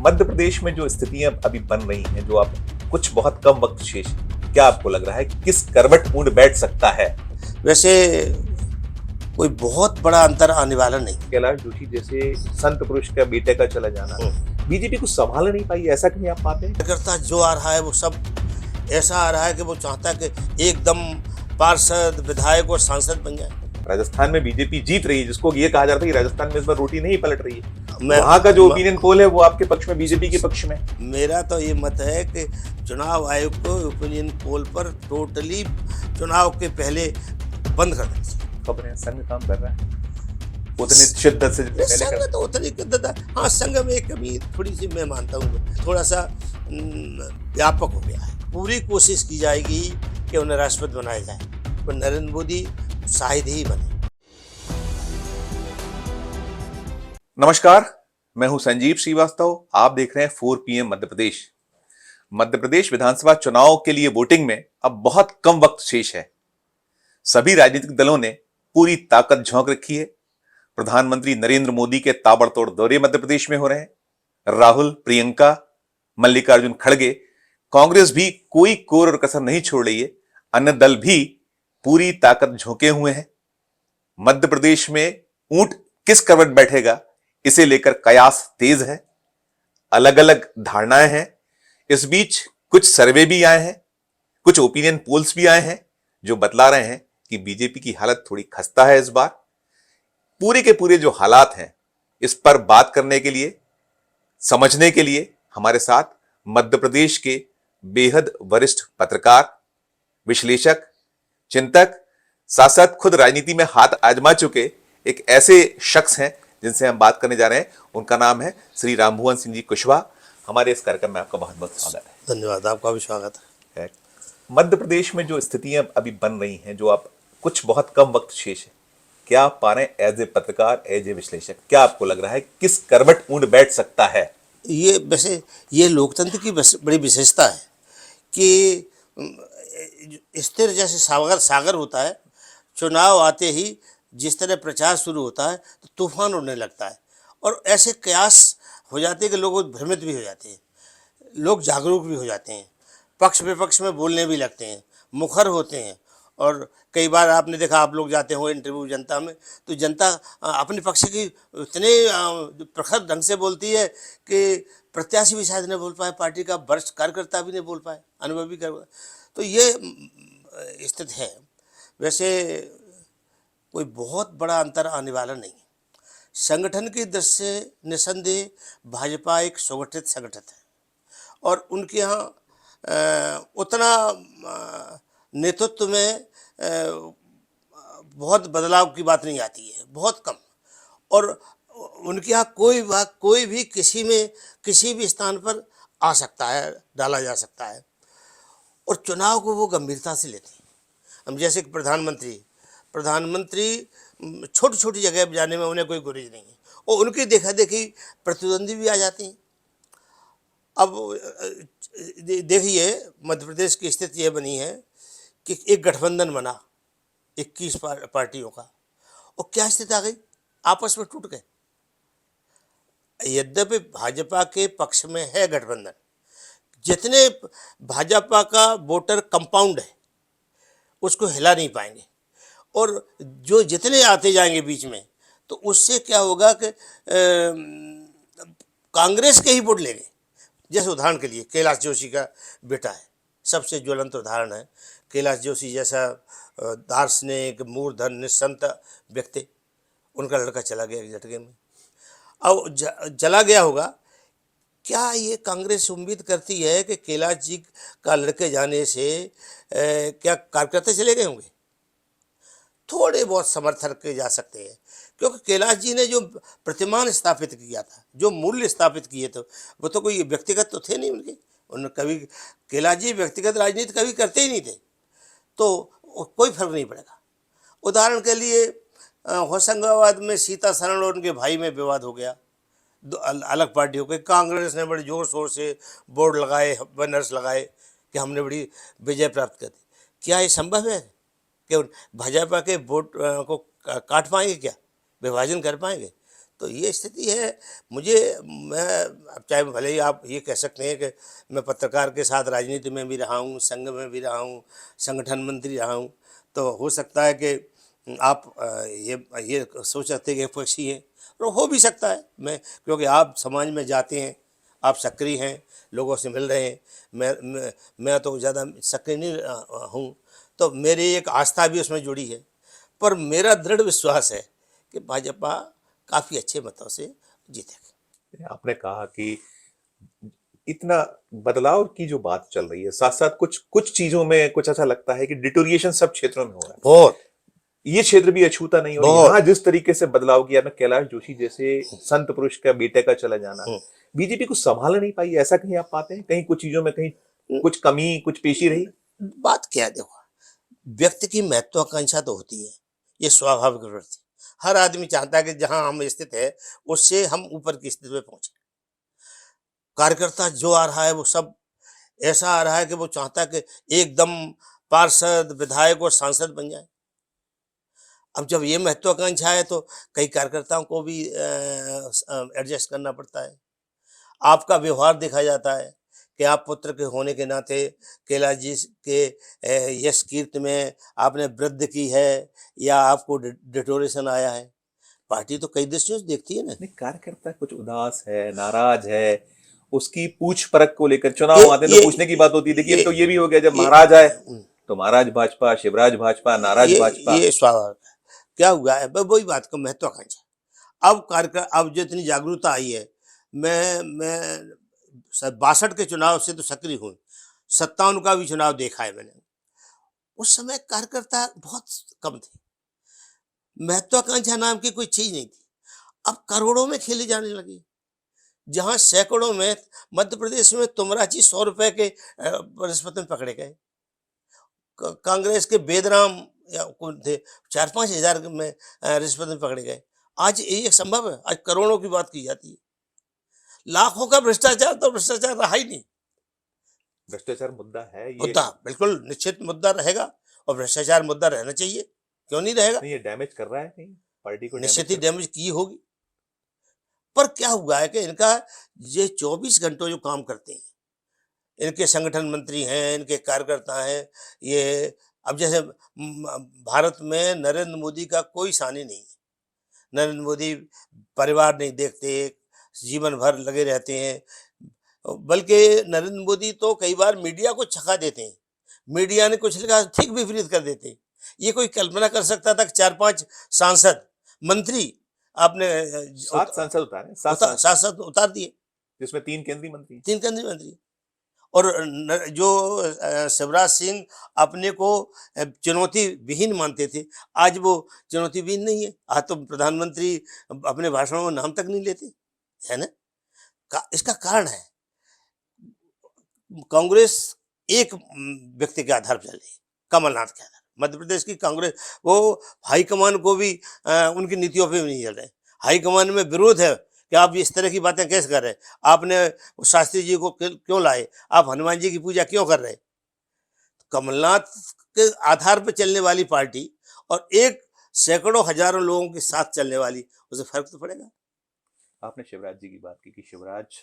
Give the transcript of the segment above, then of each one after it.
मध्य प्रदेश में जो स्थितियां अभी बन रही हैं, जो अब कुछ बहुत कम वक्त शेष है, क्या आपको लग रहा है कि किस करवट मूड बैठ सकता है? वैसे कोई बहुत बड़ा अंतर आने वाला नहीं। कैलाश जोशी जैसे संत पुरुष का बेटे का चला जाना बीजेपी को संभाल नहीं पाई, ऐसा क्यों आप पाते हैं? कार्यकर्ता जो आ रहा है वो सब ऐसा आ रहा है कि वो चाहता है कि एकदम पार्षद, विधायक और सांसद बन जाए। राजस्थान में बीजेपी जीत रही है, जिसको ये कहा जाता है कि राजस्थान में इस बार रोटी नहीं पलट रही है। मैं वहां का जो ओपिनियन पोल है वो आपके पक्ष में, बीजेपी के पक्ष में। मेरा तो ये मत है कि चुनाव आयोग को ओपिनियन पोल पर टोटली चुनाव के पहले बंद कर देना चाहिए। खबरें संघ काम कर रहा है उतनी शिद्दत से पहले संघ तो उतनी शिद्दत है। हाँ, संघ में कमी थोड़ी सी मैं मानता हूँ, थोड़ा सा व्यापक हो गया है। पूरी कोशिश की जाएगी कि उन्हें राष्ट्रपति बनाया जाए, पर नरेंद्र मोदी शायद ही बने। नमस्कार, मैं हूं संजीव श्रीवास्तव। आप देख रहे हैं 4 PM मध्य प्रदेश। मध्य प्रदेश विधानसभा चुनाव के लिए वोटिंग में अब बहुत कम वक्त शेष है। सभी राजनीतिक दलों ने पूरी ताकत झोंक रखी है। प्रधानमंत्री नरेंद्र मोदी के ताबड़तोड़ दौरे मध्य प्रदेश में हो रहे हैं। राहुल, प्रियंका, मल्लिकार्जुन खड़गे, कांग्रेस भी कोई कोर और कसर नहीं छोड़ रही है। अन्य दल भी पूरी ताकत झोंके हुए हैं। मध्य प्रदेश में ऊंट किस करवट बैठेगा, इसे लेकर कयास तेज है। अलग अलग धारणाएं हैं। इस बीच कुछ सर्वे भी आए हैं, कुछ ओपिनियन पोल्स भी आए हैं जो बतला रहे हैं कि बीजेपी की हालत थोड़ी खस्ता है इस बार। पूरे के पूरे जो हालात हैं, इस पर बात करने के लिए, समझने के लिए हमारे साथ मध्य प्रदेश के बेहद वरिष्ठ पत्रकार, विश्लेषक, चिंतक, साथ साथ खुद राजनीति में हाथ आजमा चुके एक ऐसे शख्स हैं जिनसे हम बात करने जा रहे हैं। उनका नाम है श्री रामभुवन सिंह जी कुशवाहा। हमारे इस कार्यक्रम में आपका बहुत बहुत स्वागत है। धन्यवाद, आपका भी स्वागत है। मध्य प्रदेश में जो स्थितियां अभी बन रही हैं, जो अब कुछ बहुत कम वक्त शेष है, क्या आप पा रहे हैं एज ए पत्रकार, एज ए विश्लेषक, क्या आपको लग रहा है किस करवट मूड बैठ सकता है? ये वैसे ये लोकतंत्र की बड़ी विशेषता है कि स्थिर जैसे सागर सागर होता है, चुनाव आते ही जिस तरह प्रचार शुरू होता है तो तूफान उड़ने लगता है और ऐसे कयास हो जाते हैं कि लोग भ्रमित भी हो जाते हैं, लोग जागरूक भी हो जाते हैं, पक्ष विपक्ष में बोलने भी लगते हैं, मुखर होते हैं। और कई बार आपने देखा, आप लोग जाते हो इंटरव्यू जनता में, तो जनता अपने पक्ष की इतने प्रखर ढंग से बोलती है कि प्रत्याशी भी शायद नहीं बोल पाए, पार्टी का वरिष्ठ कार्यकर्ता भी नहीं बोल पाए, अनुभवी कर। तो ये स्थिति है। वैसे कोई बहुत बड़ा अंतर आने वाला नहीं। संगठन की दृष्टि से निसंदेह भाजपा एक सुगठित संगठन है और उनके यहाँ उतना नेतृत्व में बहुत बदलाव की बात नहीं आती है, बहुत कम। और उनके यहाँ कोई भी किसी भी स्थान पर आ सकता है, डाला जा सकता है और चुनाव को वो गंभीरता से लेते हैं। हम जैसे कि प्रधानमंत्री छोटी छोटी जगह जाने में उन्हें कोई गुरेज नहीं है और उनकी देखा देखी प्रतिद्वंदी भी आ जाते हैं। अब देखिए, मध्य प्रदेश की स्थिति यह बनी है कि एक गठबंधन बना 21 पार्टियों का, और क्या स्थिति आ गई, आपस में टूट गए। यद्यपि भाजपा के पक्ष में है गठबंधन, जितने भाजपा का वोटर कंपाउंड है उसको हिला नहीं पाएंगे और जो जितने आते जाएंगे बीच में, तो उससे क्या होगा कि कांग्रेस के ही वोट लेंगे। जैसे उदाहरण के लिए कैलाश जोशी का बेटा है, सबसे ज्वलंत उदाहरण है। कैलाश जोशी जैसा दार्शनिक, मूर्धन, निस्संत व्यक्ति, उनका लड़का चला गया एक झटके में। अब चला गया होगा, क्या ये कांग्रेस उम्मीद करती है कि कैलाश जी का लड़के जाने से क्या कार्यकर्ता चले गए होंगे? थोड़े बहुत समर्थक के जा सकते हैं, क्योंकि कैलाश जी ने जो प्रतिमान स्थापित किया था, जो मूल्य स्थापित किए थे, वो तो कोई व्यक्तिगत तो थे नहीं उनके। उन्होंने कभी, कैलाश जी व्यक्तिगत राजनीति कभी करते ही नहीं थे, तो कोई फर्क नहीं पड़ेगा। उदाहरण के लिए होशंगाबाद में सीता सरन और उनके भाई में विवाद हो गया, अलग पार्टी हो गई। कांग्रेस ने बड़े जोर शोर से बोर्ड लगाए, बैनर्स लगाए कि हमने बड़ी विजय प्राप्त कर दी। क्या ये संभव है कि भाजपा के वोट को काट पाएंगे, क्या विभाजन कर पाएंगे? तो ये स्थिति है। मुझे मैं अब चाहे भले ही आप ये कह सकते हैं कि मैं पत्रकार के साथ राजनीति में भी रहा हूँ, संघ में भी रहा हूँ, संगठन मंत्री रहा हूँ, तो हो सकता है कि आप ये सोच सकते हैं कि एकपक्षी हैं, और हो भी सकता है। मैं क्योंकि आप समाज में जाते हैं, आप सक्रिय हैं, लोगों से मिल रहे हैं। मैं तो ज़्यादा सक्रिय नहीं हूँ, तो मेरी एक आस्था भी उसमें जुड़ी है। पर मेरा दृढ़ विश्वास है कि भाजपा काफ़ी अच्छे मतों से जीतेगी। आपने कहा कि इतना बदलाव की जो बात चल रही है, साथ साथ कुछ कुछ चीजों में कुछ ऐसा लगता है कि डिटोरिएशन सब क्षेत्रों में हो रहा है। बहुत ये क्षेत्र भी अछूता नहीं, और बहुत यहाँ जिस तरीके से बदलाव किया ना, कैलाश जोशी जैसे संत पुरुष का बेटे का चला जाना, हम्म। बीजेपी को संभाल नहीं पाई, ऐसा कहीं आप पाते हैं? कहीं कुछ चीजों में कहीं कुछ कमी, कुछ पेशी रही? बात क्या है, देखो, व्यक्ति की महत्वाकांक्षा तो होती है, ये स्वाभाविक प्रवृत्ति। हर आदमी चाहता है कि जहां हम स्थित है उससे हम ऊपर की स्थिति में पहुंचे। कार्यकर्ता जो आ रहा है वो सब ऐसा आ रहा है कि वो चाहता है कि एकदम पार्षद, विधायक और सांसद बन जाए। अब जब ये महत्वाकांक्षा है तो कई कार्यकर्ताओं को भी एडजस्ट करना पड़ता है। आपका व्यवहार देखा जाता है कि आप पुत्र के होने के नाते कैलाश जी के यश कीर्ति में आपने वृद्धि की है, या आपको डिटोरेशन आया है। पार्टी तो कई दृष्टियों से देखती है ना। नहीं, कार्यकर्ता कुछ उदास है, नाराज है, उसकी पूछ परख को लेकर ये चुनाव आते हैं तो ये पूछने की बात होती है। देखिए, अब तो ये भी हो गया, जब ये महाराज आए तो महाराज भाजपा, शिवराज भाजपा, नाराज भाजपा। ये स्वाभाविक है। क्या हुआ है, वही बात का महत्वाकांक्षा। अब कार्यक्रम, अब जो इतनी जागरूकता आई है, मैं 62 के चुनाव से तो सक्रिय हूँ, 57 का भी चुनाव देखा है मैंने। उस समय कार्यकर्ता बहुत कम थे, महत्वाकांक्षा नाम की कोई चीज नहीं थी। अब करोड़ों में खेले जाने लगी, जहां सैकड़ों में मध्य प्रदेश में तुमराची 100 रुपए के रिश्वत में पकड़े गए। कांग्रेस के बेदराम या कौन थे, 4-5 हजार में रिश्वत में पकड़े गए। आज ये संभव है? आज करोड़ों की बात की जाती है। लाखों का भ्रष्टाचार, तो भ्रष्टाचार रहा ही नहीं। भ्रष्टाचार मुद्दा है ये। मुद्दा बिल्कुल निश्चित मुद्दा रहेगा, और भ्रष्टाचार मुद्दा रहना चाहिए, क्यों नहीं रहेगा। नहीं, ये डैमेज कर रहा है कहीं, पार्टी को डैमेज निश्चित ही कर। डैमेज की होगी। पर क्या हुआ है कि इनका ये 24 घंटों जो काम करते हैं, इनके संगठन मंत्री हैं, इनके कार्यकर्ता हैं, ये अब जैसे भारत में नरेंद्र मोदी का कोई सानी नहीं है। नरेंद्र मोदी परिवार नहीं देखते, जीवन भर लगे रहते हैं। बल्कि नरेंद्र मोदी तो कई बार मीडिया को छका देते हैं, मीडिया ने कुछ लिखा ठीक विपरीत कर देते हैं। ये कोई कल्पना कर सकता था कि 4-5 सांसद, मंत्री आपने 7 सांसद उतारे, 7 सांसद, सांसद उतार दिए, जिसमें 3 केंद्रीय मंत्री हैं। 3 केंद्रीय मंत्री। और जो शिवराज सिंह अपने को चुनौती विहीन मानते थे, आज वो चुनौती विहीन नहीं है। आज तो प्रधानमंत्री अपने भाषणों में नाम तक नहीं लेते, है ना। इसका कारण है कांग्रेस एक व्यक्ति के आधार पर चल रही है, कमलनाथ के आधार। मध्य प्रदेश की कांग्रेस, वो हाईकमान को भी उनकी नीतियों पे भी नहीं चल रहे। हाईकमान में विरोध है कि आप इस तरह की बातें कैसे कर रहे हैं, आपने शास्त्री जी को क्यों लाए, आप हनुमान जी की पूजा क्यों कर रहे हैं। कमलनाथ के आधार पर चलने वाली पार्टी और एक सैकड़ों हजारों लोगों के साथ चलने वाली, उसे फर्क तो पड़ेगा। आपने शिवराज जी की बात की कि शिवराज,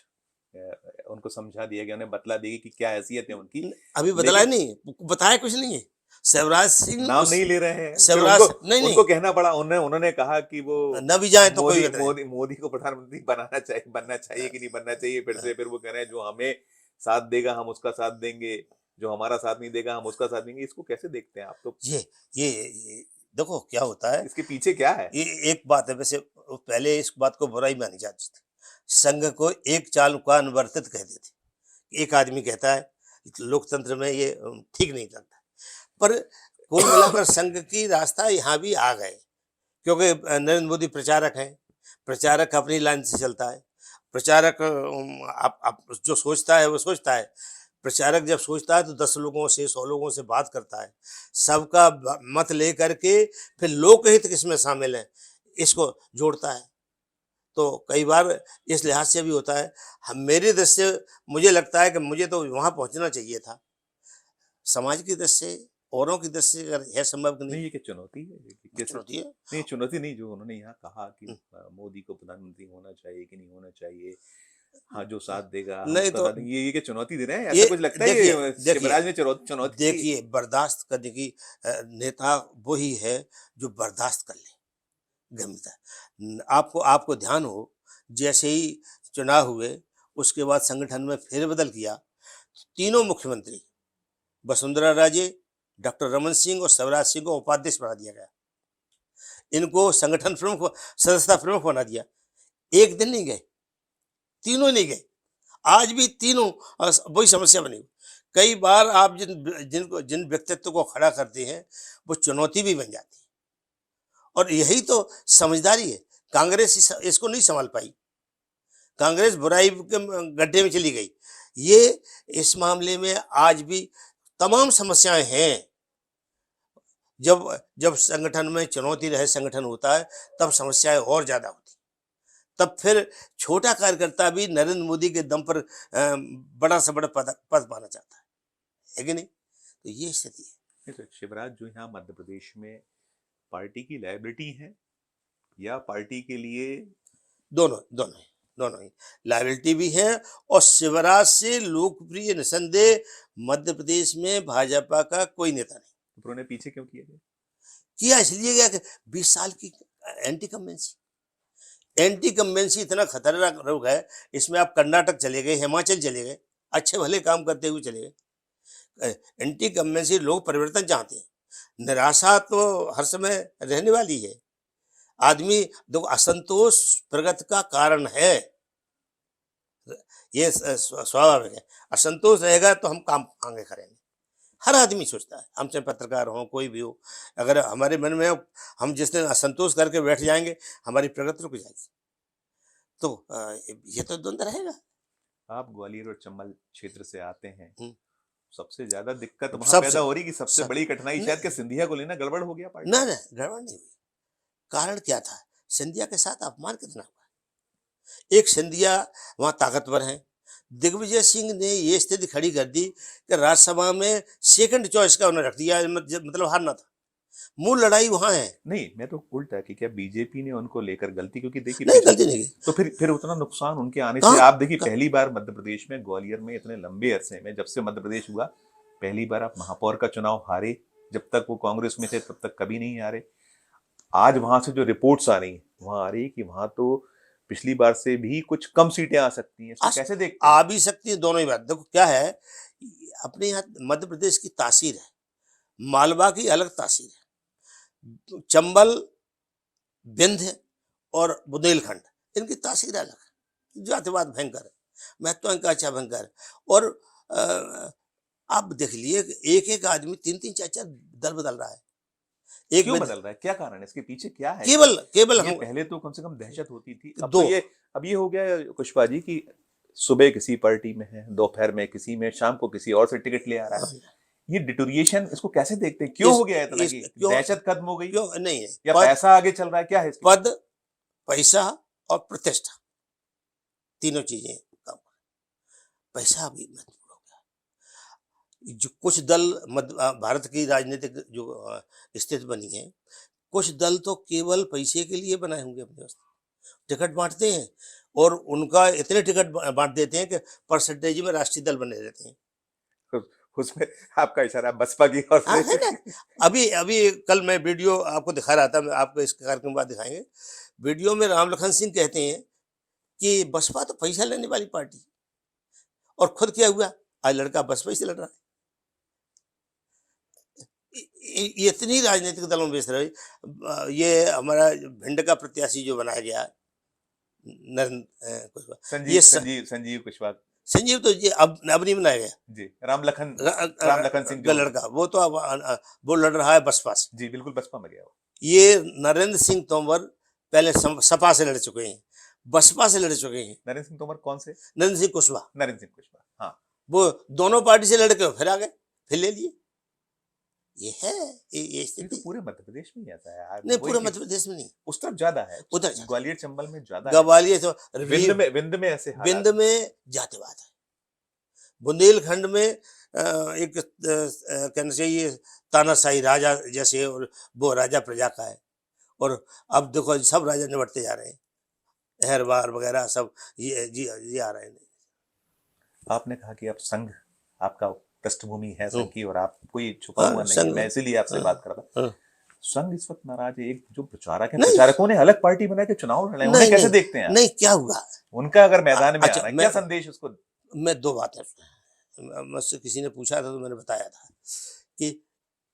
उनको समझा दिया गया, उन्हें बतला दी गई कि क्या हैसियत है उनकी। अभी बदला नहीं, बताया कुछ नहीं है। शिवराज सिंह नाम नहीं ले रहे हैं, शिवराज नहीं, उनको कहना पड़ा। उन्होंने कहा कि वो न भी जाए तो मोदी कोई मोदी मोदी को प्रधानमंत्री बनना चाहिए कि नहीं बनना चाहिए। फिर वो कह रहे हैं, जो हमें साथ देगा हम उसका साथ देंगे, जो हमारा साथ नहीं देगा हम उसका साथ देंगे। इसको कैसे देखते हैं आप? तो ये देखो क्या होता है, इसके पीछे क्या है? ये एक बात है। वैसे पहले इस बात को बुराई मानी जाती थी, संघ को एक चाल का अनुवर्तित कहते थे। एक आदमी कहता है, लोकतंत्र में ये ठीक नहीं लगता। पर कुल मिलाकर संघ की रास्ता यहाँ भी आ गए, क्योंकि नरेंद्र मोदी प्रचारक हैं। प्रचारक अपनी लाइन से चलता है। प्रचारक आप जो सोचता है वो सोचता है। प्रचारक जब सोचता है तो 10 लोगों से, 100 लोगों से बात करता है, सबका मत ले करके फिर लोकहित किसमें शामिल है इसको जोड़ता है। तो कई बार इस लिहाज से भी होता है। हम, मेरी दृष्टि से मुझे लगता है कि मुझे तो वहाँ पहुँचना चाहिए था। समाज की दृष्टि से औरों की दृष्टि से अगर है संभव कि नहीं? नहीं, ये क्या चुनौती है? ये कैसे? चुनौती है। नहीं, चुनौती नहीं, जो उन्होंने यहाँ कहा कि हम्म, मोदी को प्रधानमंत्री होना चाहिए कि नहीं होना चाहिए, हाँ जो साथ देगा हम नहीं उसका तो साथ देंगे, ये क्या चुनौती दे रहे हैं? ये ऐसा कुछ लगता है देखिए, ये देखिए, शिवराज ने चुनौती दी? देखिए, बर्दाश्त करने की नेता वही है जो बर्दाश्त कर ले गंभीरता। आपको आपको ध्यान हो, जैसे ही चुनाव हुए उसके बाद संगठन में फेरबदल किया, तीनों मुख्यमंत्री वसुंधरा राजे, डॉक्टर रमन सिंह और शिवराज सिंह को उपाध्यक्ष बना दिया गया। इनको संगठन प्रमुख, सदस्यता प्रमुख बना दिया। एक दिन नहीं गए, तीनों नहीं गए। आज भी तीनों वही समस्या बनी हुई। कई बार आप जिन व्यक्तित्व को खड़ा करते हैं वो चुनौती भी बन जाती है, और यही तो समझदारी है। कांग्रेस इसको नहीं संभाल पाई, कांग्रेस बुराई के गड्ढे में चली गई। ये इस मामले में आज भी तमाम समस्याएं हैं। जब जब संगठन में चुनौती रहे, संगठन होता है, तब समस्याएं और ज्यादा होती। तब फिर छोटा कार्यकर्ता भी नरेंद्र मोदी के दम पर बड़ा से बड़ा पद पाना चाहता है कि नहीं? तो ये स्थिति है। नहीं, तो शिवराज जो यहाँ मध्य प्रदेश में पार्टी की लायबिलिटी है या पार्टी के लिए? दोनों दोनों ही, दोनों ही लायबिलिटी भी है, और शिवराज से लोकप्रिय निसंदेह मध्य प्रदेश में भाजपा का कोई नेता नहीं। तो उन्होंने पीछे क्यों किया गया? किया इसलिए गया कि 20 साल की एंटी कम्बेंसी इतना खतरनाक रोग है। इसमें आप कर्नाटक चले गए, हिमाचल चले गए, अच्छे भले काम करते हुए चले गए। एंटी कम्बेंसी लोग परिवर्तन चाहते हैं। निराशा तो हर समय रहने वाली है। आदमी देखो, असंतोष प्रगति का कारण है, ये स्वाभाविक है। असंतोष रहेगा तो हम काम आगे करेंगे। हर आदमी सोचता है, हमसे पत्रकार हो, कोई भी हो, अगर हमारे मन में हम जिस दिन असंतोष करके बैठ जाएंगे, हमारी प्रगति रुक जाएगी। तो ये तो द्वंद्व रहेगा। आप ग्वालियर और चंबल क्षेत्र से आते हैं, हम्म। सबसे ज्यादा दिक्कत वहां सबसे पैदा हो रही कि सबसे सब बड़ी कठिनाई शायद कि सिंधिया को लेना गड़बड़ हो गया पार्टी? ना ना, गड़बड़ नहीं हुई। कारण क्या था? सिंधिया के साथ अपमान कितना हुआ। एक सिंधिया वहां ताकतवर है। दिग्विजय सिंह ने ये स्थिति खड़ी कर दी कि राज्यसभा में सेकंड चॉइस का उन्होंने रख दिया, मतलब हारना था। मूल लड़ाई वहां है। नहीं, मैं तो उल्टा कि क्या बीजेपी ने उनको लेकर गलती, क्योंकि देखिए नहीं, गलती नहीं की। तो फिर उतना नुकसान उनके आने से, कहाँ? आप देखिए पहली बार मध्य प्रदेश में ग्वालियर में इतने लंबे अरसे में जब से मध्य प्रदेश हुआ, पहली बार आप महापौर का चुनाव हारे। जब तक वो कांग्रेस में थे तब तक कभी नहीं हारे। आज वहां से जो रिपोर्ट्स आ रही है, वहां आ रही है कि वहां तो पिछली बार से भी कुछ कम सीटें आ सकती हैं। इसको कैसे देखते हैं? आ भी सकती है, दोनों ही बात। देखो क्या है, अपने यहाँ मध्य प्रदेश की तासीर है, मालवा की अलग तासीर है, चंबल, विंध्य और बुंदेलखंड, इनकी तासीर अलग है। जातिवाद भयंकर है, महत्वाकांक्षा भयंकर है। और आप देख लिए, एक एक आदमी 3-3 4-4 दल बदल रहा है। एक क्यों बदल रहा है? क्या कारण है इसके पीछे? क्या है? केवल केवल ये हम पहले तो कम से कम दहशत होती थी, अब दो तो अब ये हो गया कुशवाहा जी की सुबह किसी पार्टी में है, दोपहर में किसी में, शाम को किसी और से टिकट ले आ रहा है। ये डिटोरिएशन, इसको कैसे देखते हैं? क्यों हो गया इतना कि दहशत खत्म हो गई? क्यों नहीं है? या पैसा आगे चल रहा है? क्या है इसकी? पद, पैसा और प्रतिष्ठा, तीनों चीजें कम। पैसा भी महत्वपूर्ण हो गया। जो कुछ दल भारत की राजनीतिक जो स्थिति बनी है, कुछ दल तो केवल पैसे के लिए बनाए होंगे अपने वास्ते, टिकट बांटते हैं, और उनका इतने टिकट बांट देते हैं कि परसेंटेज में राष्ट्रीय दल बने रहते हैं। उसमें आपका इशारा बसपा की ओर हाँ, से? है ना? अभी कल मैं वीडियो आपको दिखा रहा था, मैं आपको इस कार्यक्रम के बाद दिखाएंगे। वीडियो में राम लखन सिंह कहते हैं कि बसपा तो पैसा लेने वाली पार्टी, और खुद क्या हुआ, आज लड़का बसपा से लड़ रहा है। ये इतनी राजनीतिक दलों में रही। ये हमारा भिंड का प्रत्याशी जो बनाया गया, संजीव कुशवाहा, संजीव, तो ये अब नहीं बनाया गया जी, राम लखन सिंह का लड़का, वो तो अब वो लड़ रहा है बसपा से। जी, बिल्कुल बसपा में गया वो। ये नरेंद्र सिंह तोमर पहले सपा से लड़ चुके हैं, बसपा से लड़ चुके हैं। नरेंद्र सिंह तोमर कौन से? नरेंद्र सिंह कुशवाहा। हाँ, वो दोनों पार्टी से लड़के फिर आ गए, फिर ले लिए। ये है, ये तो पूरे मध्य प्रदेश में ही ऐसा है। नहीं, पूरे मध्य प्रदेश में नहीं, उस तरफ ज्यादा है, उधर ग्वालियर चंबल में ज्यादा, ग्वालियर तो विंध्य में ऐसे विंध्य में जातिवाद है, बुंदेलखंड में एक कहना चाहिए तानाशाही राजा जैसे, और वो राजा प्रजा का है। और अब देखो सब राजा निबटते जा रहे हैं, अहरवार वगैरह सब ये आ रहे हैं। आपने कहा कि आप संघ, आपका पृष्ठभूमि है संघ हम्म, की और आप कोई छुपा हाँ हुआ नहीं है, संग, मैं इसीलिए आपसे हाँ, बात कर रहा था। हाँ। संघ इस वक्त नाराज है, एक जो प्रचारक हैं, नहीं प्रचारकों ने अलग पार्टी बना के चुनाव लड़े, उन्हें नहीं कैसे नहीं देखते हैं आप? नहीं, क्या हुआ? उनका अगर मैदान में अच्छा, आना है, क्या संदेश उसको? मैं दो बातें, मुझसे किसी ने पूछा था तो मैंने बताया था कि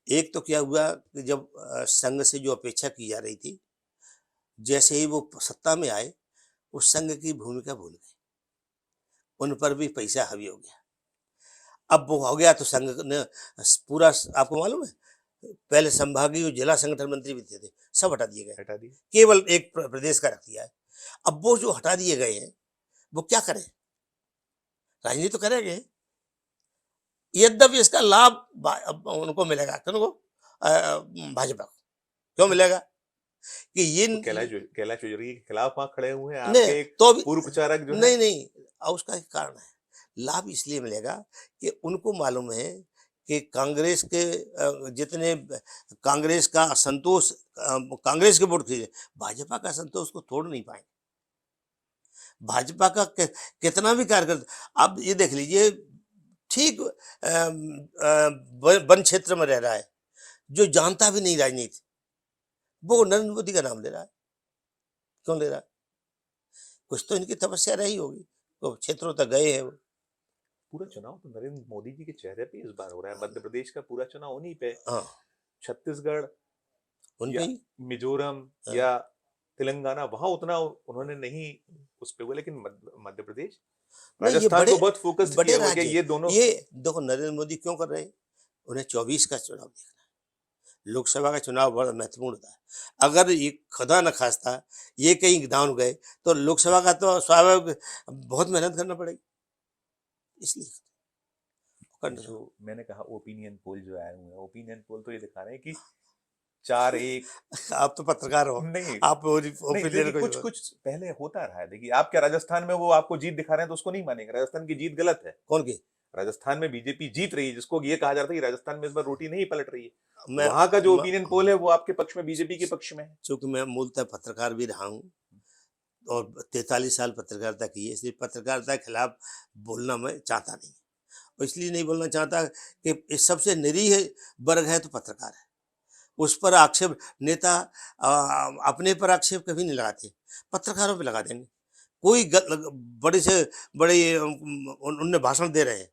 एक तो क्या हुआ कि जब संघ से जो अपेक्षा की जा रही थी, जैसे ही वो सत्ता में आए, उस संघ की भूमिका भूल गए, उन पर भी पैसा हावी हो गया। अब वो हो गया तो संघ ने पूरा, आपको मालूम है, पहले संभागीय और जिला संगठन मंत्री भी थे, सब हटा दिए गए, हटा दिए। केवल एक प्रदेश का रख दिया है। अब वो जो हटा दिए गए हैं, वो क्या करें? राजनीति तो करेंगे, यद्यपि इसका लाभ उनको मिलेगा, किनको? भाजपा को। क्यों मिलेगा? कि ये तो कैलाश विजयवर्गीय के खिलाफ वहां खड़े हुए हैं नहीं आपके एक तो अभी, पूर्व प्रचारक जो है। नहीं नहीं, उसका एक कारण है। लाभ इसलिए मिलेगा कि उनको मालूम है कि कांग्रेस के जितने कांग्रेस का असंतोष, कांग्रेस के वोट खरीदे, भाजपा का असंतोष को तोड़ नहीं पाएंगे। भाजपा का कितना भी कार्यकर्ता, आप ये देख लीजिए, ठीक वन क्षेत्र में रह रहा है, जो जानता भी नहीं राजनीति, वो नरेंद्र मोदी का नाम ले रहा है। क्यों ले रहा है? कुछ तो इनकी तपस्या रही होगी, तो क्षेत्रों तक गए हैं वो। पूरा चुनाव तो नरेंद्र मोदी जी के चेहरे पे इस बार हो रहा है, मध्य प्रदेश का पूरा चुनाव उन्हीं पे। हाँ, छत्तीसगढ़ उन पे या ही। मिजोरम हाँ। या तेलंगाना, वहां उतना उन्होंने नहीं उस पे हुआ, लेकिन मध्य प्रदेश, नहीं, ये राजस्थान बड़े को बहुत फोकस्ड बड़े किया हुआ कि राज्य, ये दोनों। ये देखो नरेंद्र मोदी क्यों कर रहे हैं, उन्हें 24 का चुनाव देखना है। लोकसभा का चुनाव बड़ा महत्वपूर्ण होता है। अगर ये खुदा न खास्ता ये कहीं डाउन गए, तो लोकसभा का तो स्वाभाविक बहुत मेहनत करना पड़ेगी, इसलिए करना। जो मैंने कहा ओपिनियन पोल जो आए हुए हैं, ओपिनियन पोल तो ये दिखा रहे हैं कि 4-1। आप तो पत्रकार हो, नहीं आप नहीं, ओपिनियन देखिए को कुछ कुछ पहले होता रहा है। देखिए आप क्या राजस्थान में वो आपको जीत दिखा रहे हैं तो उसको नहीं मानेंगे, राजस्थान की जीत गलत है। कौन की? राजस्थान में बीजेपी जीत रही है, जिसको ये कहा जाता है कि राजस्थान में इस बार रोटी नहीं पलट रही है, मैं वहां का जो ओपिनियन पोल है वो आपके पक्ष में, बीजेपी के पक्ष में है। चूंकि मैं मूलतः पत्रकार भी रहा हूँ और 43 साल पत्रकारिता की है, इसलिए पत्रकारिता के खिलाफ बोलना मैं चाहता नहीं, और इसलिए नहीं बोलना चाहता कि इस सबसे निरीह वर्ग है तो पत्रकार है, उस पर आक्षेप नेता अपने पर आक्षेप कभी नहीं लगाते, पत्रकारों पे लगा देंगे। कोई बड़े से बड़े उनने भाषण दे रहे हैं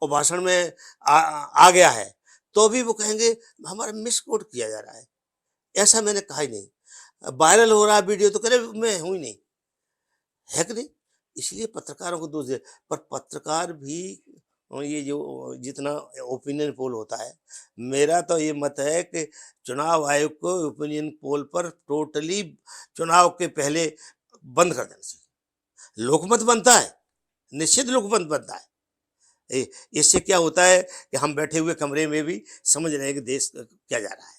और भाषण में आ गया है, तो भी वो कहेंगे हमारा मिस कोट किया जा रहा है। ऐसा मैंने कहा ही नहीं। वायरल हो रहा है वीडियो तो करे मैं हूं ही नहीं, है कि नहीं? इसलिए पत्रकारों को दोष दे, पर पत्रकार भी ये जो जितना ओपिनियन पोल होता है, मेरा तो ये मत है कि चुनाव आयोग को ओपिनियन पोल पर टोटली चुनाव के पहले बंद कर देना चाहिए। लोकमत बनता है, निश्चित लोकमत बनता है। इससे क्या होता है कि हम बैठे हुए कमरे में भी समझ रहे हैं कि देश क्या जा रहा है,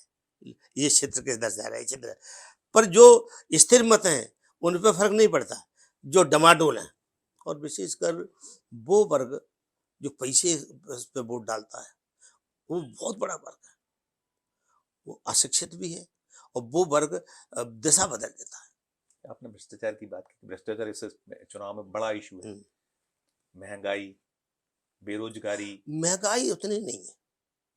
ये क्षेत्र के दस जा रहा है, क्षेत्र। पर जो स्थिर मत हैं उन पर फर्क नहीं पड़ता, जो डमाडोल हैं, और विशेषकर वो वर्ग जो पैसे पे वोट डालता है, वो बहुत बड़ा वर्ग है, वो अशिक्षित भी है, और वो वर्ग दिशा बदल देता है। आपने भ्रष्टाचार की बात की, भ्रष्टाचार इस चुनाव में बड़ा इशू है। महंगाई, बेरोजगारी। महंगाई उतनी नहीं है,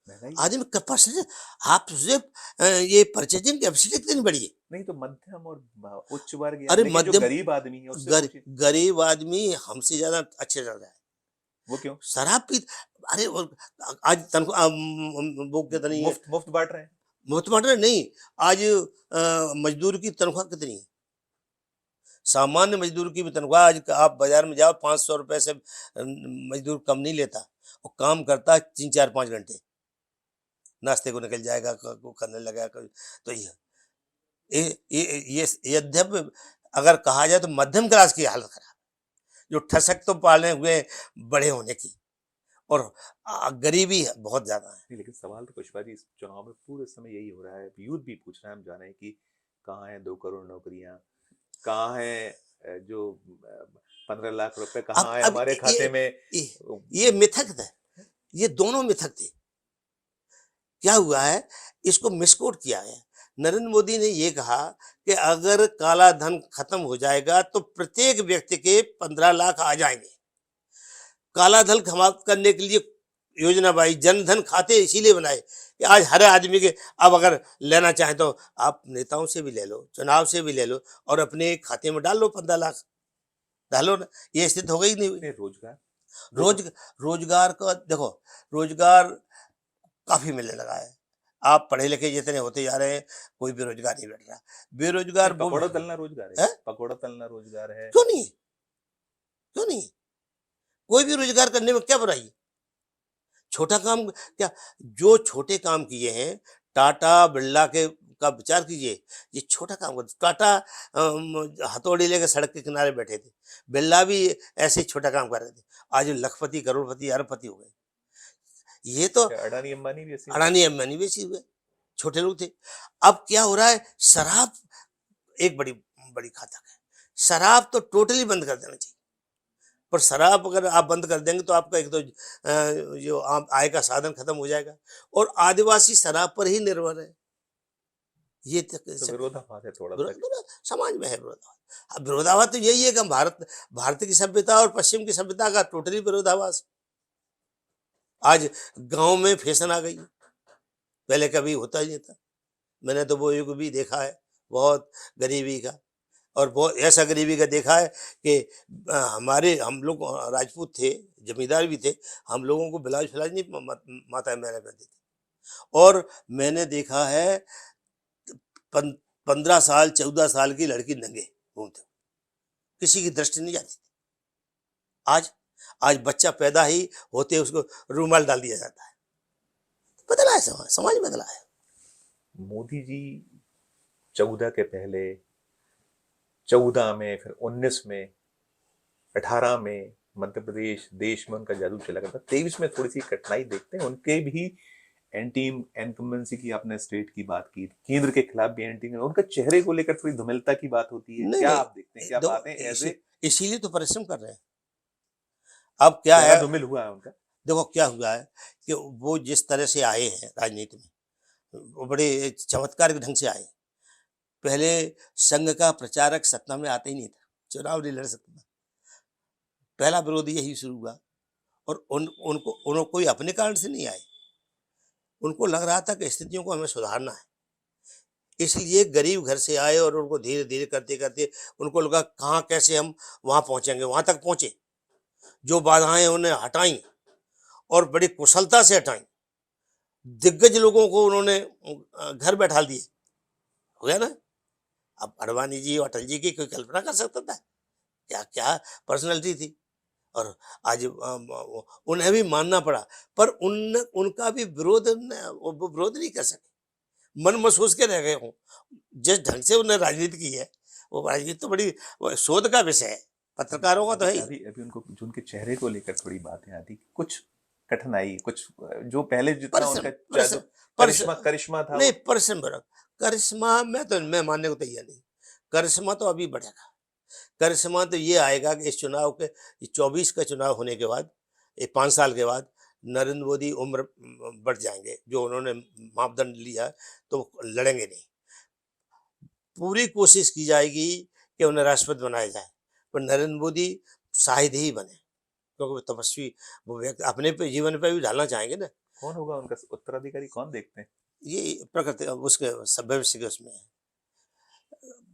महंगाई आदमी का परसेंटेज, आप सिर्फ ये परचेजिंग कैपेसिटी कितनी बड़ी है? नहीं तो मध्यम और उच्च वर्ग, या अरे लेकिन जो मध्यम, गरीब आदमी है उससे पूछिए। गरीब आदमी हमसे ज्यादा अच्छे चल रहा है। वो क्यों? शराब पी, अरे आज तनख्वाह वो कितनी है? मुफ्त मुफ्त बांट रहे हैं। मुफ्त बांट रहे नहीं, आज मजदूर की तनख्वाह कितनी है? सामान्य मजदूर की भी तनख्वाह, आज आप बाजार में जाओ 500 रुपए से मजदूर कम नहीं लेता, और काम करता है 3-4-5 घंटे, नाश्ते को निकल जाएगा, को करने लगेगा तो ये यद्यप अगर कहा जाए तो मध्यम क्लास की हालत खराब, जो ठसक तो पाले हुए बड़े होने की, और गरीबी बहुत ज्यादा है। नहीं, लेकिन सवाल तो पुष्पा जी इस चुनाव में पूरे समय यही हो रहा है, यूथ भी पूछ रहा है, हम जाने कि कहाँ है 2 करोड़ नौकरियां, कहाँ है जो 15 लाख रुपए कहाँ आए अब हमारे खाते में। ये मिथक है, ये दोनों मिथक थे। क्या हुआ है, इसको मिसकोट किया है। नरेंद्र मोदी ने ये कहा कि अगर काला धन खत्म हो जाएगा तो प्रत्येक व्यक्ति के 15 लाख आ जाएंगे। काला धन समाप्त करने के लिए योजना बनाई, जनधन खाते इसीलिए बनाए कि आज हर आदमी के, अब अगर लेना चाहे तो आप नेताओं से भी ले लो, चुनाव से भी ले लो और अपने खाते में डाल लो 15 लाख, डालो ना। ये स्थिति हो गई नहीं हुई। रोजगार रोज रोजगार का देखो, रोजगार काफी मिलने लगा है। आप पढ़े लिखे जितने होते जा रहे हैं, कोई बेरोजगार नहीं बैठ रहा। बेरोजगार वो पकौड़ा तलना रोजगार है? है, पकौड़ा तलना रोजगार है। क्यों नहीं, क्यों नहीं? कोई भी रोजगार करने में क्या बुराई है? छोटा काम क्या, जो छोटे काम किए हैं, टाटा बिरला के का विचार कीजिए। ये छोटा काम करते, टाटा हथौड़ी लेकर सड़क के किनारे बैठे थे, बिरला भी ऐसे ही छोटा काम कर रहे थे, आज लखपति करोड़पति अरबपति हो गए। ये तो अडानी अंबानी भी ऐसे ही अडानी अंबानी भी ऐसे हुए, छोटे लोग थे। अब क्या हो रहा है, शराब एक बड़ी बड़ी घातक है। शराब तो टोटली बंद कर देना चाहिए, पर शराब अगर आप बंद कर देंगे तो आपका एक तो जो आय का साधन खत्म हो जाएगा, और आदिवासी शराब पर ही निर्भर है। ये तो विरोधाभास है थोड़ा सा। समाज में है विरोधाभास। अब विरोधाभास तो यही है कि हम भारत की सभ्यता और पश्चिम की सभ्यता का टोटली विरोधाभास। आज गांव में फैशन आ गई, पहले कभी होता ही नहीं था। मैंने तो वो युग भी देखा है, बहुत गरीबी का, और बहुत ऐसा गरीबी का देखा है कि हम लोग राजपूत थे, जमींदार भी थे, हम लोगों को ब्लाउज फ्लाउज नहीं माता मैंने पहनती थी। और मैंने देखा है 15 साल 14 साल की लड़की नंगे घूमते, किसी की दृष्टि नहीं जाती थी। आज बच्चा पैदा ही होते उसको रूमाल डाल दिया जाता है। बदला है समाज बदला है। मोदी जी 14 के पहले, 14 में, फिर 19 में, 18 में मध्य प्रदेश देश में उनका जादू चला करता। 23 में थोड़ी सी कठिनाई देखते हैं, उनके भी एंटी इनकम्बेंसी की आपने स्टेट की बात की, केंद्र के खिलाफ भी एंटी, उनका चेहरे को लेकर थोड़ी धूमिलता की बात होती है। क्या आप देखते हैं, क्या बातें ऐसे, इसीलिए तो परिश्रम कर रहे हैं। अब क्या है, धूमिल हुआ है उनका। देखो क्या हुआ है कि वो जिस तरह से आए हैं राजनीति में, वो बड़े चमत्कार के ढंग से आए। पहले संघ का प्रचारक सत्ता में आता ही नहीं था, चुनाव नहीं लड़ सकता था, पहला विरोध यही शुरू हुआ। और उनको कोई अपने कारण से नहीं आए, उनको लग रहा था कि स्थितियों को हमें सुधारना है, इसलिए गरीब घर से आए और उनको धीरे धीरे करते करते उनको लगा कहाँ कैसे हम वहां पहुंचेंगे, वहां तक पहुंचे। जो बाधाएं उन्हें हटाई और बड़ी कुशलता से हटाई, दिग्गज लोगों को उन्होंने घर बैठा दिए, हो गया ना। अब अडवाणी जी और अटल जी की कोई कल्पना कर सकता था? क्या क्या पर्सनैलिटी थी। और आज उन्हें भी मानना पड़ा, पर उनका भी विरोध वो विरोध नहीं कर सके, मन महसूस के रह गए हों। जिस ढंग से उन्होंने राजनीति की है, वो राजनीति तो बड़ी शोध का विषय है, पत्रकारों का तो है ही। अभी उनको जो उनके चेहरे को लेकर थोड़ी बातें आती, कुछ कठिनाई, कुछ जो पहले जितना उनका करिश्मा था, नहीं परिश्रम बड़ा करिश्मा मैं मानने को तैयार नहीं। करिश्मा तो अभी बढ़ेगा। करिश्मा तो ये आएगा कि इस चुनाव के 24 का चुनाव होने के बाद, 5 साल के बाद नरेंद्र मोदी उम्र बढ़ जाएंगे, जो उन्होंने मापदंड लिया तो लड़ेंगे नहीं। पूरी कोशिश की जाएगी कि उन्हें राष्ट्रपति बनाया जाए, पर नरेंद्र मोदी शायद ही बने, क्योंकि वो तपस्वी, वो व्यक्ति अपने पे जीवन पे भी ढालना चाहेंगे ना। कौन होगा उनका उत्तराधिकारी, कौन देखते हैं? ये प्रकृति उसके भविष्य के उसमें है।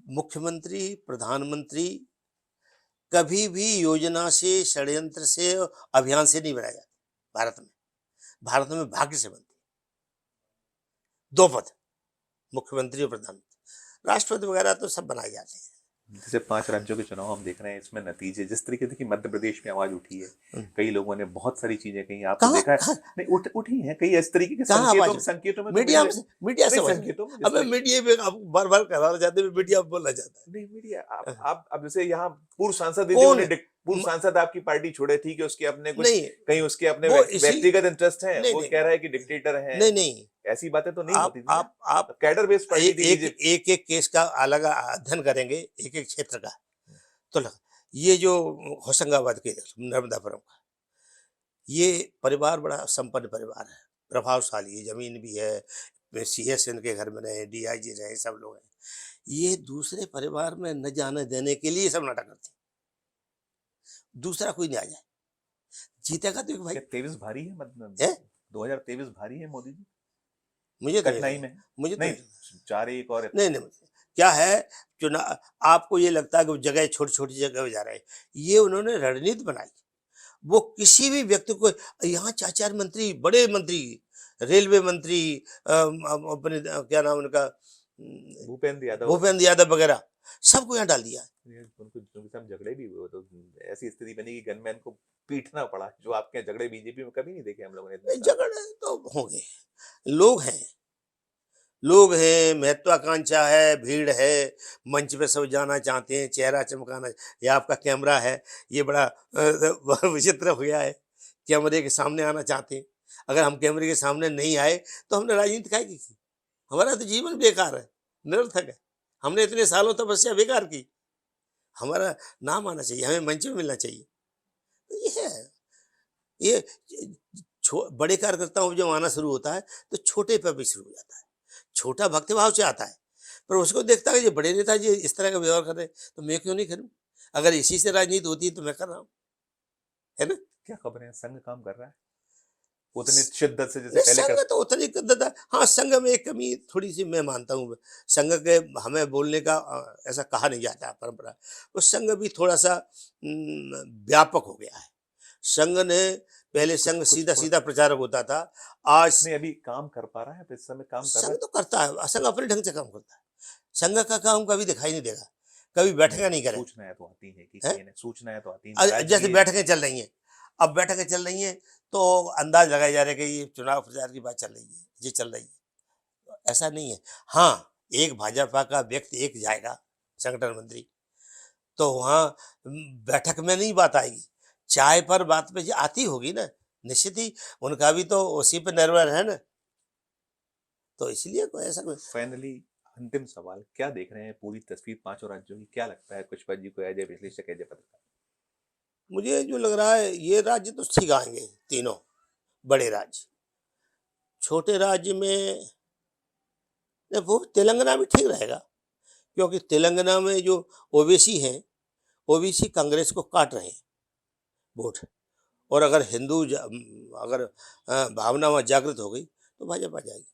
मुख्यमंत्री प्रधानमंत्री कभी भी योजना से, षड्यंत्र से, अभियान से नहीं बनाया जाता। भारत में भाग्य से बनती है। 2 पद, मुख्यमंत्री और प्रधानमंत्री। राष्ट्रपति वगैरह तो सब बनाए जाते हैं। जैसे 5 राज्यों के चुनाव हम देख रहे हैं, इसमें नतीजे जिस तरीके से, मध्य प्रदेश में आवाज उठी है, कई लोगों ने बहुत सारी चीजें कही, आपने देखा है नहीं उठी हैं कई इस तरीके के संकेतों में, मीडिया से संकेतों में, अब मीडिया में आप बार कराना चाहते हैं, मीडिया बोलना चाहता है। नहीं मीडिया, आप अब जैसे यहाँ पूर्व सांसद आपकी पार्टी छोड़े, ठीक है, उसके अपने कुछ कहीं उसके अपने व्यक्तिगत इंटरेस्ट हैं, वो कह रहा है कि डिक्टेटर हैं। नहीं ऐसी बातें तो नहीं होती थी। आप कैडर बेस्ड पार्टी एक केस का अलग अध्ययन करेंगे, एक क्षेत्र का, तो ये जो होशंगाबाद के नर्मदापुरम का, ये परिवार बड़ा संपन्न परिवार है, प्रभावशाली है, जमीन भी है, सीएस इनके घर में रहे, डीआईजी रहे, सब लोग हैं। ये दूसरे परिवार में न जाने देने के लिए सब नाटक करते हैं। दूसरा कोई नहीं आ जाए, जीतेगा तो एक भाई क्या 23 भारी है, मतलब है। 2023 भारी है मोदी जी मुझे तो कठिनाई नहीं में? लगा। मुझे तो नहीं, नहीं लगा। 4-1 और नहीं क्या है, चुनाव आपको ये लगता है कि वो जगह छोटी छोटी जगह पे जा रहे हैं, ये उन्होंने रणनीति बनाई। वो किसी भी व्यक्ति को, यहाँ 4-4 मंत्री, बड़े मंत्री, रेलवे मंत्री, अपने क्या नाम उनका, भूपेंद्र यादव, भूपेंद्र यादव वगैरह, सबको यहाँ डाल दिया। उनके साथ झगड़े भी हुए, तो ऐसी स्थिति बनी कि गनमैन को पीटना पड़ा, जो आपके यहाँ झगड़े बीजेपी में कभी नहीं देखे हम लोगों ने इतने साल। झगड़े तो होंगे, लोग हैं, लोग हैं, महत्वाकांक्षा है, भीड़ है, मंच पे सब जाना चाहते हैं, चेहरा चमकाना। ये आपका कैमरा है, ये बड़ा विचित्र हो गया है, कैमरे के सामने आना चाहते हैं। अगर हम कैमरे के सामने नहीं आए तो हमने राजनीति काहे की? हमारा तो जीवन बेकार है, निरर्थक है। हमने इतने सालों तपस्या बेकार की। हमारा नाम आना चाहिए, हमें मंच में मिलना चाहिए। तो ये है, ये बड़े कार्यकर्ताओं में जब आना शुरू होता है तो छोटे पर भी शुरू हो जाता है। छोटा भक्तिभाव से आता है, पर उसको देखता है कि ये बड़े नेताजी इस तरह का व्यवहार कर रहे हैं, तो मैं क्यों नहीं करूं? अगर इसी से राजनीति होती है तो मैं कर रहा हूं, है ना? क्या खबर है, संघ काम कर रहा है उतनी शिद्दत से जैसे नहीं, पहले संघ कर? तो उतनी कद्दत है। हाँ, संघ में एक कमी थोड़ी सी मैं मानता हूँ। संघ के हमें बोलने का ऐसा कहा नहीं जाता परंपरा। वो संघ भी थोड़ा सा व्यापक हो गया है। संघ ने पहले संघ सीधा सीधा प्रचारक होता था, आज नहीं, अभी काम कर पा रहा है, इस समय काम कर रहा संघ है? तो करता है, संघ अपने ढंग से काम करता है। संघ का काम कभी दिखाई नहीं देगा, कभी बैठका नहीं करेगा। सूचनाएं तो आती है कि है? कहीं ना सूचनाएं तो आती है जैसे राजकीय। बैठकें चल रही हैं, अब बैठकें चल रही हैं तो अंदाज लगाया जा रहा है कि ये चुनाव प्रचार की बात चल रही है, ये चल रही है। ऐसा नहीं है। हाँ, एक भाजपा का व्यक्ति एक जाएगा संगठन मंत्री, तो वहाँ बैठक में नहीं बात आएगी, चाय पर बात पे आती होगी ना, निश्चित ही उनका भी तो उसी पे निर्भर है ना, तो इसलिए कोई ऐसा कोई। फाइनली अंतिम सवाल, क्या देख रहे हैं पूरी तस्वीर पांचों राज्यों की? क्या लगता है कुशवा जी को एज ए विश्लेषक, एज ए पत्रकार? मुझे जो लग रहा है ये राज्य तो ठीक आएंगे, तीनों बड़े राज्य। छोटे राज्य में वो तेलंगाना भी ठीक रहेगा, क्योंकि तेलंगाना में जो ओबीसी हैं, ओबीसी कांग्रेस को काट रहे हैं वोट, और अगर अगर भावना वहाँ जागृत हो गई तो भाजपा जाएगी,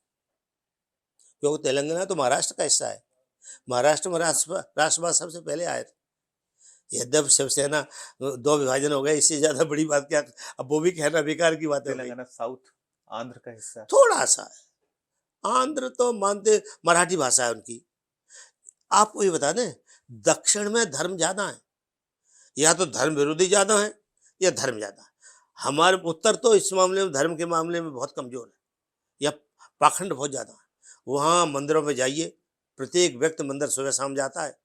क्योंकि तेलंगाना तो महाराष्ट्र का हिस्सा है। महाराष्ट्र में राष्ट्रवाद सबसे पहले आए थे। यद्यप शिवसेना दो विभाजन हो गए, इससे ज्यादा बड़ी बात क्या, अब वो भी कहना बेकार की बात है। तेलंगाना साउथ आंध्र का हिस्सा है। थोड़ा सा है, आंध्र तो मानते मराठी भाषा है उनकी। आपको ये बता दें, दक्षिण में धर्म ज्यादा है, या तो धर्म विरोधी ज्यादा है या धर्म ज्यादा है। हमारे उत्तर तो इस मामले में, धर्म के मामले में बहुत कमजोर है, या पाखंड बहुत ज्यादा है। वहाँ मंदिरों में जाइए, प्रत्येक व्यक्ति मंदिर सुबह शाम जाता है।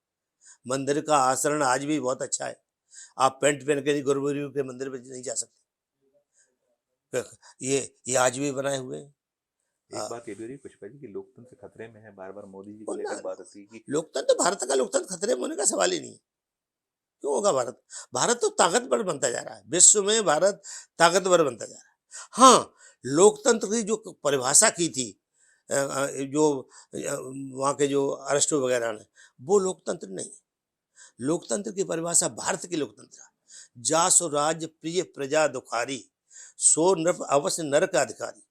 मंदिर का आचरण आज भी बहुत अच्छा है। आप पैंट पहन के गुरुवार के मंदिर में नहीं जा सकते, ये आज भी बनाए हुए हैं। एक बात ये भी हो रही है पुष्पा जी की लोकतंत्र खतरे में है, बार बार मोदी जी को और लेकर ना, बात होती है कि लोकतंत्र, भारत का लोकतंत्र खतरे में होने का सवाल ही नहीं है। क्यों होगा? भारत भारत तो ताकतवर बनता जा रहा है, विश्व में भारत ताकतवर बनता जा रहा है। हाँ, लोकतंत्र की जो परिभाषा की थी जो वहाँ के जो अरस्टो वगैरह ने, वो लोकतंत्र नहीं है। लोकतंत्र की परिभाषा भारत की लोकतंत्र है। जासो राज्य प्रिय प्रजा दुखारी, सो नृप अवश्य नर का अधिकारी।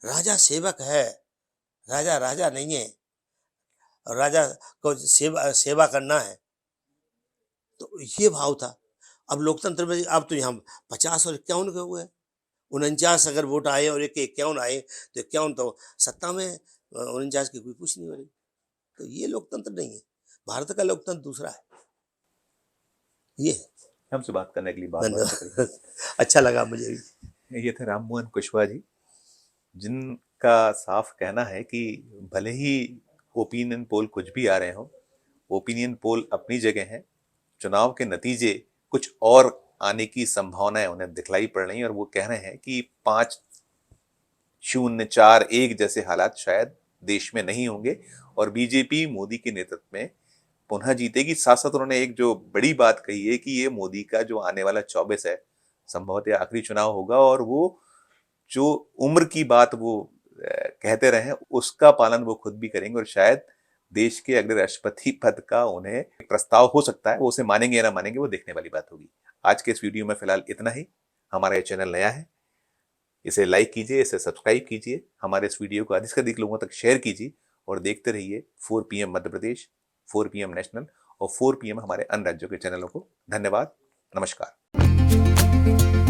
राजा सेवक है, राजा राजा नहीं है, और राजा को सेवा करना है, तो ये भाव था। अब लोकतंत्र में, अब तो यहाँ 50 और 51 के हुए, 49 अगर वोट आए और 51 आए, तो 51 तो सत्ता में, 49 की कोई पूछ नहीं हो रही। तो ये लोकतंत्र नहीं है, भारत का लोकतंत्र दूसरा है। ये हमसे बात करने के लिए बहुत बहुत शुक्रिया। धन्यवाद। अच्छा लगा मुझे भी। ये थे राम मोहन कुशवाहा जी, जिनका साफ कहना है कि भले ही ओपिनियन पोल कुछ भी आ रहे हो, ओपिनियन पोल अपनी जगह है, चुनाव के नतीजे कुछ और आने की संभावनाएं उन्हें दिखलाई पड़ रही हैं, और वो कह रहे हैं कि 5-0, 4-1 जैसे हालात शायद देश में नहीं होंगे और बीजेपी मोदी के नेतृत्व में पुनः जीतेगी। साथ साथ उन्होंने एक जो बड़ी बात कही है कि ये मोदी का जो आने वाला 24 है संभवतः आखिरी चुनाव होगा और वो जो उम्र की बात वो कहते रहे उसका पालन वो खुद भी करेंगे और शायद देश के अगले राष्ट्रपति पद का उन्हें प्रस्ताव हो सकता है। वो उसे मानेंगे या ना मानेंगे वो देखने वाली बात होगी। आज के इस वीडियो में फिलहाल इतना ही। हमारा ये चैनल नया है, इसे लाइक कीजिए, इसे सब्सक्राइब कीजिए, हमारे इस वीडियो को अधिक से अधिक लोगों तक शेयर कीजिए और देखते रहिए 4 PM Madhya Pradesh, 4 PM national और 4 PM हमारे अन्य राज्यों के चैनलों को। धन्यवाद, नमस्कार।